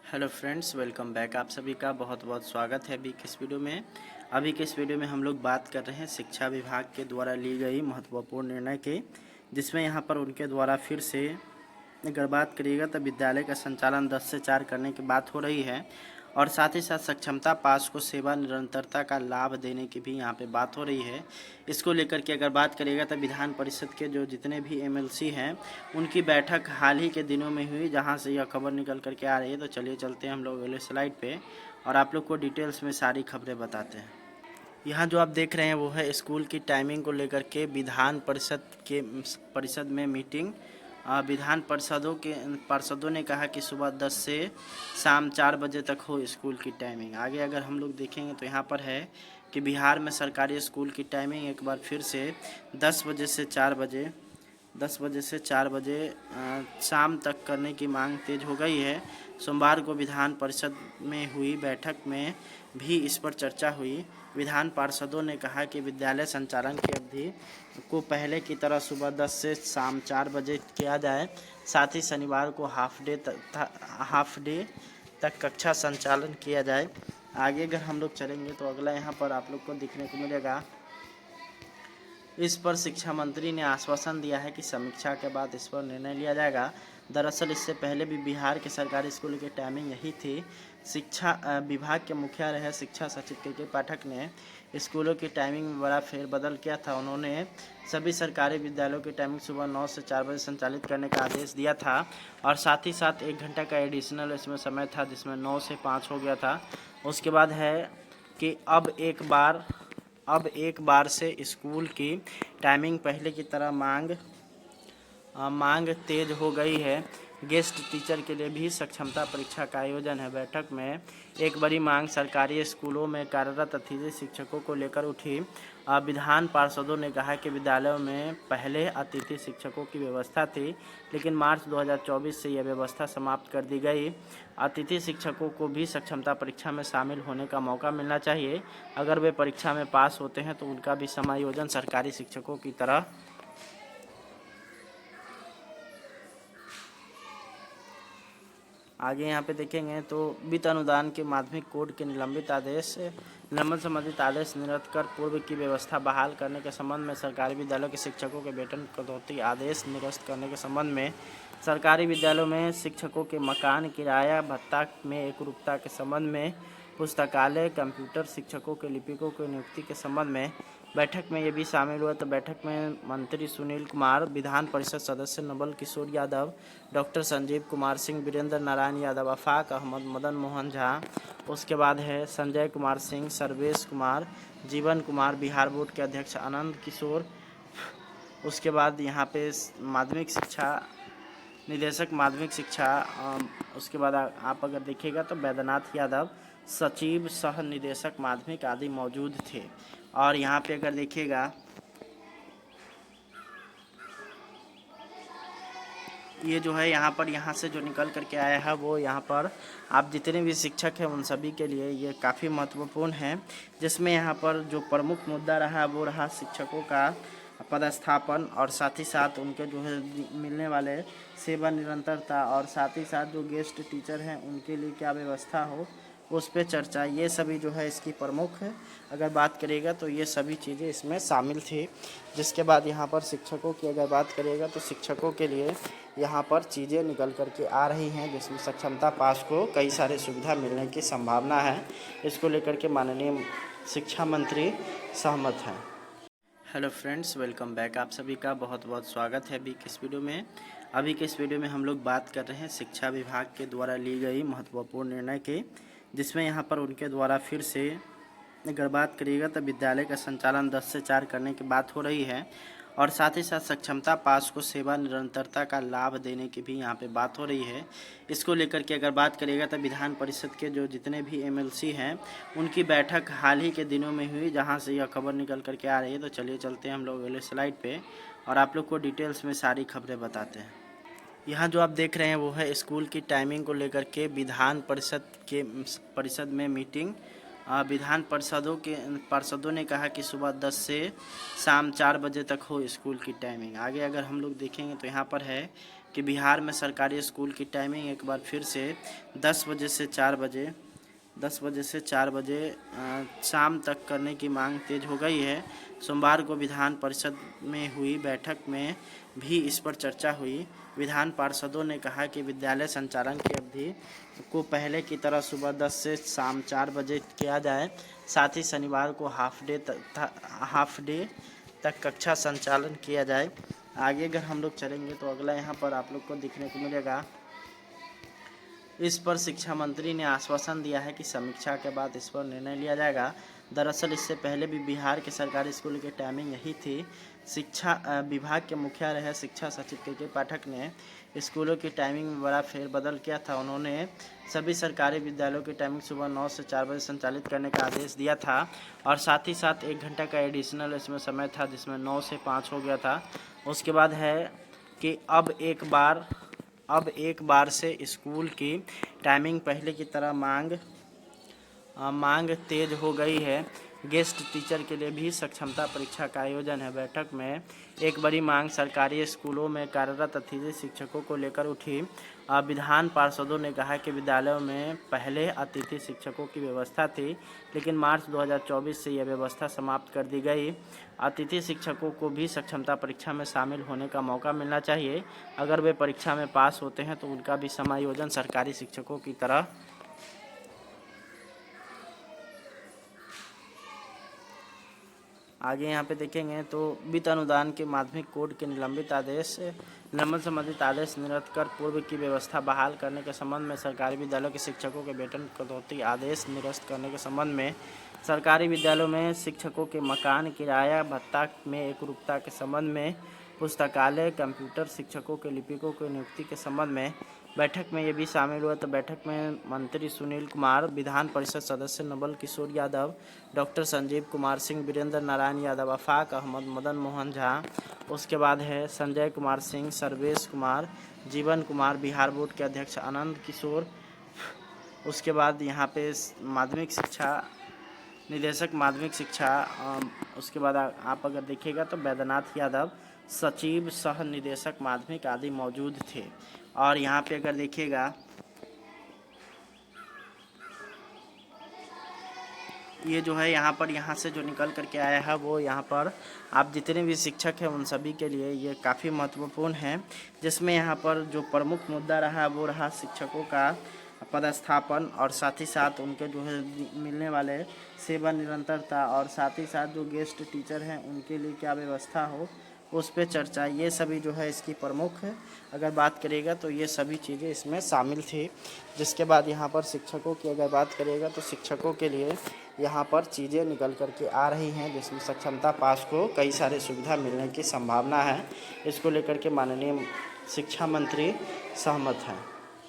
Hello friends, welcome back. आप सभी का बहुत बहुत स्वागत है अभी के इस वीडियो में। अभी के इस वीडियो में हम लोग बात कर रहे हैं शिक्षा विभाग के द्वारा ली गई महत्वपूर्ण निर्णय के, जिसमें यहाँ पर उनके द्वारा फिर से अगर बात करिएगा तो विद्यालय का संचालन 10 से 4 करने की बात हो रही है और साथ ही साथ सक्षमता पास को सेवा निरंतरता का लाभ देने की भी यहाँ पे बात हो रही है। इसको लेकर के अगर बात करिएगा तो विधान परिषद के जो जितने भी एमएलसी हैं उनकी बैठक हाल ही के दिनों में हुई, जहाँ से यह खबर निकल करके आ रही है। तो चलिए चलते हैं हम लोग अगले स्लाइड पे और आप लोग को डिटेल्स में सारी खबरें बताते हैं। यहाँ जो आप देख रहे हैं वो है स्कूल की टाइमिंग को लेकर के विधान परिषद में मीटिंग। विधान पार्षदों ने कहा कि सुबह 10 से शाम 4 बजे तक हो स्कूल की टाइमिंग। आगे अगर हम लोग देखेंगे तो यहाँ पर है कि बिहार में सरकारी स्कूल की टाइमिंग एक बार फिर से 10 बजे से 4 बजे शाम तक करने की मांग तेज हो गई है। सोमवार को विधान परिषद में हुई बैठक में भी इस पर चर्चा हुई। विधान पार्षदों ने कहा कि विद्यालय संचालन की अवधि को पहले की तरह सुबह 10 से शाम 4 बजे किया जाए। साथ ही शनिवार को हाफ डे तक कक्षा संचालन किया जाए। आगे अगर हम लोग चलेंगे तो अगला यहाँ पर आप लोग को दिखने को मिलेगा। इस पर शिक्षा मंत्री ने आश्वासन दिया है कि समीक्षा के बाद इस पर निर्णय लिया जाएगा। दरअसल इससे पहले भी बिहार के सरकारी स्कूलों की टाइमिंग यही थी। शिक्षा विभाग के मुखिया रहे शिक्षा सचिव के पाठक ने स्कूलों की टाइमिंग में बड़ा फेरबदल किया था। उन्होंने सभी सरकारी विद्यालयों की टाइमिंग सुबह 9 से 4 बजे संचालित करने का आदेश दिया था और साथ ही साथ 1 घंटा का एडिशनल इसमें समय था, जिसमें 9 से 5 हो गया था। उसके बाद है कि अब एक बार से स्कूल की टाइमिंग पहले की तरह मांग तेज हो गई है। गेस्ट टीचर के लिए भी सक्षमता परीक्षा का आयोजन है। बैठक में एक बड़ी मांग सरकारी स्कूलों में कार्यरत अतिथि शिक्षकों को लेकर उठी। विधान पार्षदों ने कहा कि विद्यालयों में पहले अतिथि शिक्षकों की व्यवस्था थी, लेकिन मार्च 2024 से यह व्यवस्था समाप्त कर दी गई। अतिथि शिक्षकों को भी सक्षमता परीक्षा में शामिल होने का मौका मिलना चाहिए। अगर वे परीक्षा में पास होते हैं तो उनका भी समायोजन सरकारी शिक्षकों की तरह आगे यहाँ पे देखेंगे तो वित्त अनुदान के माध्यमिक कोड के निलंबन संबंधित आदेश निरस्त कर पूर्व की व्यवस्था बहाल करने के संबंध में सरकारी विद्यालयों के शिक्षकों के वेतन कटौती आदेश निरस्त करने के संबंध में सरकारी विद्यालयों में शिक्षकों के मकान किराया भत्ता में एकरूपता के संबंध में पुस्तकालय कंप्यूटर शिक्षकों के लिपिकों की नियुक्ति के संबंध में बैठक में ये भी शामिल हुआ। तो बैठक में मंत्री सुनील कुमार, विधान परिषद सदस्य नवल किशोर यादव, डॉक्टर संजीव कुमार सिंह, वीरेंद्र नारायण यादव, आफाक अहमद, मदन मोहन झा, उसके बाद है संजय कुमार सिंह, सर्वेश कुमार, जीवन कुमार, बिहार बोर्ड के अध्यक्ष आनंद किशोर, उसके बाद यहाँ पे निदेशक माध्यमिक शिक्षा, उसके बाद आप अगर देखिएगा तो वैद्यनाथ यादव, सचिव सह निदेशक माध्यमिक आदि मौजूद थे। और यहाँ पे अगर देखिएगा ये जो है यहाँ से जो निकल करके आया है वो यहाँ पर आप जितने भी शिक्षक हैं उन सभी के लिए ये काफ़ी महत्वपूर्ण है, जिसमें यहाँ पर जो प्रमुख मुद्दा रहा वो रहा शिक्षकों का पदस्थापन और साथ ही साथ उनके जो है मिलने वाले सेवा निरंतरता और साथ ही साथ जो गेस्ट टीचर हैं उनके लिए क्या व्यवस्था हो उस पर चर्चा। ये सभी जो है इसकी प्रमुख है। अगर बात करिएगा तो ये सभी चीज़ें इसमें शामिल थी। जिसके बाद यहाँ पर शिक्षकों की अगर बात करिएगा तो शिक्षकों के लिए यहाँ पर चीज़ें निकल करके आ रही हैं, जिसमें सक्षमता पास को कई सारे सुविधा मिलने की संभावना है। इसको लेकर के माननीय शिक्षा मंत्री सहमत हैं। Hello friends, welcome back. आप सभी का बहुत बहुत स्वागत है अभी के इस वीडियो में। अभी के इस वीडियो में हम लोग बात कर रहे हैं शिक्षा विभाग के द्वारा ली गई महत्वपूर्ण निर्णय के, जिसमें यहाँ पर उनके द्वारा फिर से अगर बात करिएगा तो विद्यालय का संचालन 10 से 4 करने की बात हो रही है और साथ ही साथ सक्षमता पास को सेवा निरंतरता का लाभ देने की भी यहाँ पे बात हो रही है। इसको लेकर के अगर बात करिएगा तो विधान परिषद के जो जितने भी एमएलसी हैं उनकी बैठक हाल ही के दिनों में हुई, जहाँ से यह खबर निकल करके आ रही है। तो चलिए चलते हैं हम लोग अगले स्लाइड पे और आप लोग को डिटेल्स में सारी खबरें बताते हैं। यहाँ जो आप देख रहे हैं वो है स्कूल की टाइमिंग को लेकर के विधान परिषद में मीटिंग। विधान पार्षदों ने कहा कि सुबह 10 से शाम 4 बजे तक हो स्कूल की टाइमिंग। आगे अगर हम लोग देखेंगे तो यहाँ पर है कि बिहार में सरकारी स्कूल की टाइमिंग एक बार फिर से 10 बजे से 4 बजे शाम तक करने की मांग तेज हो गई है। सोमवार को विधान परिषद में हुई बैठक में भी इस पर चर्चा हुई। विधान पार्षदों ने कहा कि विद्यालय संचालन की अवधि को पहले की तरह सुबह 10 से शाम 4 बजे किया जाए। साथ ही शनिवार को हाफ डे तक कक्षा संचालन किया जाए। आगे अगर हम लोग चलेंगे तो अगला यहाँ पर आप लोग को देखने को मिलेगा। इस पर शिक्षा मंत्री ने आश्वासन दिया है कि समीक्षा के बाद इस पर निर्णय लिया जाएगा। दरअसल इससे पहले भी बिहार के सरकारी स्कूल की टाइमिंग यही थी। शिक्षा विभाग के मुखिया रहे शिक्षा सचिव के पाठक ने स्कूलों की टाइमिंग में बड़ा फेरबदल किया था। उन्होंने सभी सरकारी विद्यालयों की टाइमिंग सुबह 9 से 4 बजे संचालित करने का आदेश दिया था और साथ ही साथ 1 घंटा का एडिशनल इसमें समय था जिसमें 9 से 5 हो गया था। उसके बाद है कि अब एक बार से स्कूल की टाइमिंग पहले की तरह मांग तेज हो गई है। गेस्ट टीचर के लिए भी सक्षमता परीक्षा का आयोजन है। बैठक में एक बड़ी मांग सरकारी स्कूलों में कार्यरत अतिथि शिक्षकों को लेकर उठी। विधान पार्षदों ने कहा कि विद्यालयों में पहले अतिथि शिक्षकों की व्यवस्था थी, लेकिन मार्च 2024 से यह व्यवस्था समाप्त कर दी गई। अतिथि शिक्षकों को भी सक्षमता परीक्षा में शामिल होने का मौका मिलना चाहिए। अगर वे परीक्षा में पास होते हैं तो उनका भी समायोजन सरकारी शिक्षकों की तरह आगे यहाँ पे देखेंगे तो वित्त अनुदान के माध्यमिक कोड के निलंबन संबंधित आदेश निरस्त कर पूर्व की व्यवस्था बहाल करने के संबंध में सरकारी विद्यालयों के शिक्षकों के वेतन कटौती आदेश निरस्त करने के संबंध में सरकारी विद्यालयों में शिक्षकों के मकान किराया भत्ता में एकरूपता के संबंध में पुस्तकालय कंप्यूटर शिक्षकों के लिपिकों की नियुक्ति के संबंध में बैठक में ये भी शामिल हुआ। तो बैठक में मंत्री सुनील कुमार, विधान परिषद सदस्य नवल किशोर यादव, डॉक्टर संजीव कुमार सिंह, वीरेंद्र नारायण यादव, आफाक अहमद, मदन मोहन झा, उसके बाद है संजय कुमार सिंह, सर्वेश कुमार, जीवन कुमार, बिहार बोर्ड के अध्यक्ष आनंद किशोर, उसके बाद यहाँ पे माध्यमिक शिक्षा निदेशक माध्यमिक शिक्षा, उसके बाद आप अगर देखिएगा तो वैद्यनाथ यादव, सचिव सह निदेशक माध्यमिक आदि मौजूद थे। और यहाँ पे अगर देखिएगा ये जो है यहाँ से जो निकल करके आया है वो यहाँ पर आप जितने भी शिक्षक हैं उन सभी के लिए ये काफ़ी महत्वपूर्ण है, जिसमें यहाँ पर जो प्रमुख मुद्दा रहा वो रहा शिक्षकों का पदस्थापन और साथ ही साथ उनके जो है मिलने वाले सेवा निरंतरता और साथ ही साथ जो गेस्ट टीचर हैं उनके लिए क्या व्यवस्था हो उस पर चर्चा। ये सभी जो है इसकी प्रमुख है अगर बात करेगा तो ये सभी चीज़ें इसमें शामिल थी। जिसके बाद यहाँ पर शिक्षकों की अगर बात करेगा तो शिक्षकों के लिए यहाँ पर चीज़ें निकल कर के आ रही हैं, जिसमें सक्षमता पास को कई सारे सुविधा मिलने की संभावना है। इसको लेकर के माननीय शिक्षा मंत्री सहमत हैं।